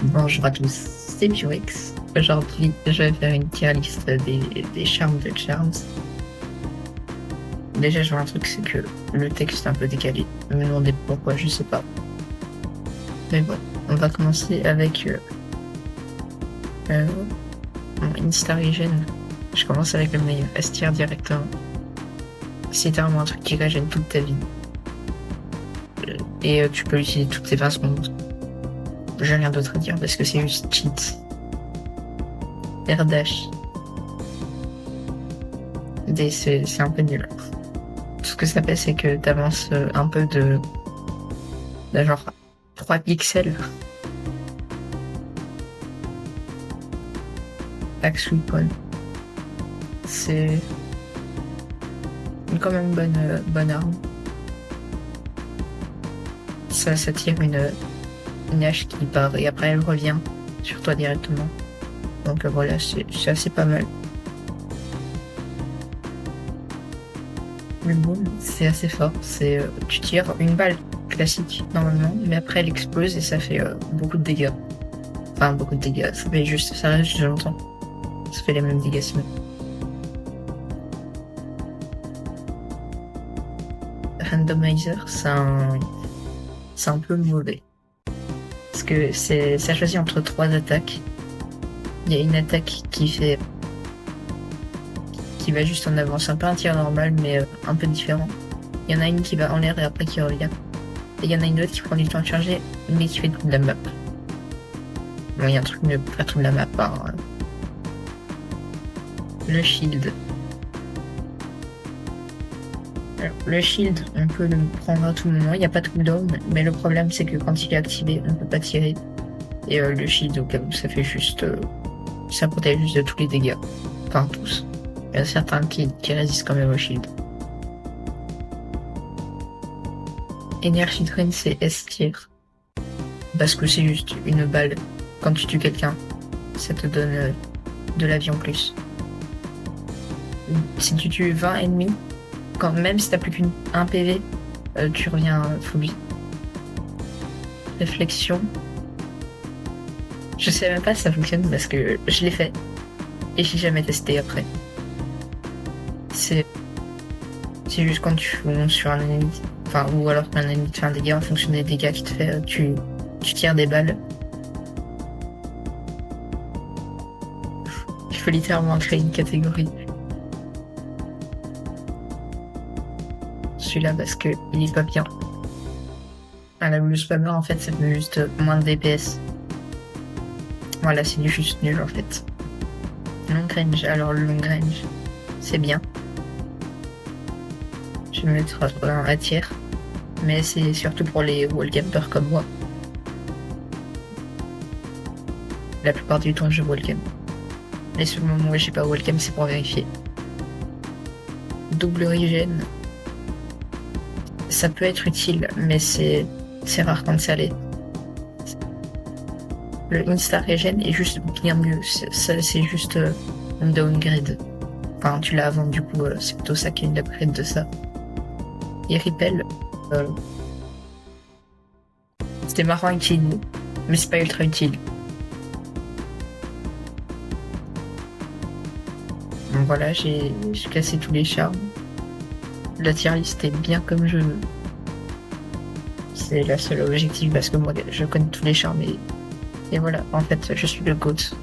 Bonjour à tous, c'est Purex. Aujourd'hui, je vais faire une tier list des charmes de Charms. Déjà, je vois un truc, c'est que le texte est un peu décalé. Ne me demandez pourquoi, je sais pas. Mais bon, on va commencer avec mon Insta Regen. Je commence avec le meilleur, S tier directement. C'est vraiment un truc qui régène toute ta vie. Et tu peux l'utiliser toutes tes 20 secondes. J'ai rien d'autre à dire parce que c'est juste cheat. Air dash. C'est un peu nul. Ce que ça fait, c'est que t'avances un peu de genre 3 pixels. Axe Weapon. C'est quand même bonne arme. Ça tire une hache qui part et après elle revient sur toi directement. Donc voilà, c'est assez pas mal. Le boom, c'est assez fort. Tu tires une balle classique normalement, mais après elle explose et ça fait beaucoup de dégâts. Enfin beaucoup de dégâts, ça reste juste longtemps. Ça fait les mêmes dégâts sinon. Randomizer, c'est un peu mauvais. Parce que ça choisit entre 3 attaques. Il y a une attaque qui va juste en avance, un peu un tir normal mais un peu différent. Il y en a une qui va en l'air et après qui revient. Et il y en a une autre qui prend du temps à charger mais qui fait toute la map. Bon, il y a un truc mieux pour faire toute la map. Hein. Le shield. Alors, le shield, on peut le prendre à tout moment, il n'y a pas de cooldown, mais le problème c'est que quand il est activé, on peut pas tirer. Et le shield, au cas où, ça fait juste... ça protège juste de tous les dégâts. Enfin, tous. Il y a certains qui résistent quand même au shield. Energy Drain, c'est S tier. Parce que c'est juste une balle. Quand tu tues quelqu'un, ça te donne de la vie en plus. Si tu tues 20 ennemis, même si t'as plus qu'un PV, tu reviens full vie. Réflexion. Je sais même pas si ça fonctionne parce que je l'ai fait. Et j'ai jamais testé après. C'est juste quand tu fonces sur un ennemi. Enfin, ou alors qu'un ennemi te fait un dégât en fonction des dégâts qu'il te fait, tu tires des balles. Il faut littéralement créer une catégorie. Celui-là parce que il est pas bien. Le spammer en fait ça fait juste moins de DPS. Voilà, c'est juste nul en fait. Long range, alors le long range c'est bien. Je vais mettre un A tier. Mais c'est surtout pour les wallcampers comme moi. La plupart du temps je wallcam. Les seuls moments où j'ai pas wallcam c'est pour vérifier. Double regen. Ça peut être utile, mais c'est rare quand ça l'est. Le Insta Regen est juste bien mieux. C'est juste un downgrade. Enfin, tu l'as avant, du coup, c'est plutôt ça qui est une upgrade de ça. Et Repel, c'était marrant à utiliser, mais c'est pas ultra utile. Donc voilà, j'ai cassé tous les charmes. La tier list est bien comme je veux. C'est la seule objectif parce que moi je connais tous les charmes et voilà, en fait je suis le GOAT.